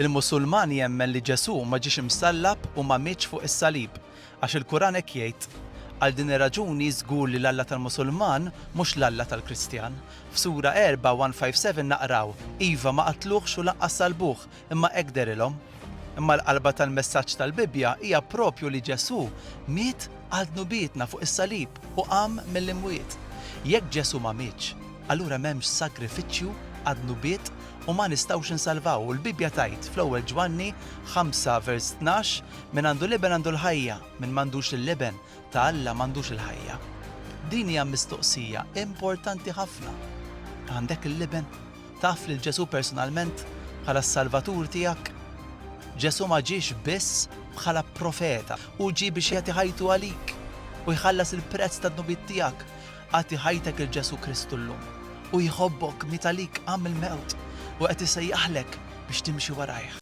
Il-Musulman jemmen li Ġesu ma ġiex imsallab u ma mietx fuq is-salib, għax il-Kuran hekk jgħid. Għal din ir-raġuni żgur li l-Alla tal-Musulman mhux l-Alla tal-Kristjan. F'Sura 4:157 naqraw: Iva ma qatluhx u lanqas salbuh, imma hekk derilhom. Imma l-qalba tal-messaġġ tal-Bibja hija proprju li Ġesu miet għal dnubietna fuq is-salib u qam mill-imwiet. Jekk Ġesu ma mietx, allura m'hemmx sagrifiċċju għad dnubiet u ma nistgħux insalvaw. U l-Bibja tajt fl-ewwel Ġwanni 5:12 min għandu liben għandu l-ħajja, min m'għandux il-liben ta' Alla m'għandux il-ħajja. Din hija mistoqsija importanti ħafna. Għandek il-liben? Taf lil Ġesu personalment bħala s-Salvatur tiegħek? Ġesu ma ġiex biss bħala profeta u ġie biex jagħti ħajtu għalik u jħallas il-prezz tad-dnubiet tiegħek. Għati ħajtek il-Ġesu Kristu llum u jħobbok mit għalik għam il-mewt u qed isejjaħlek biex timxi warajh.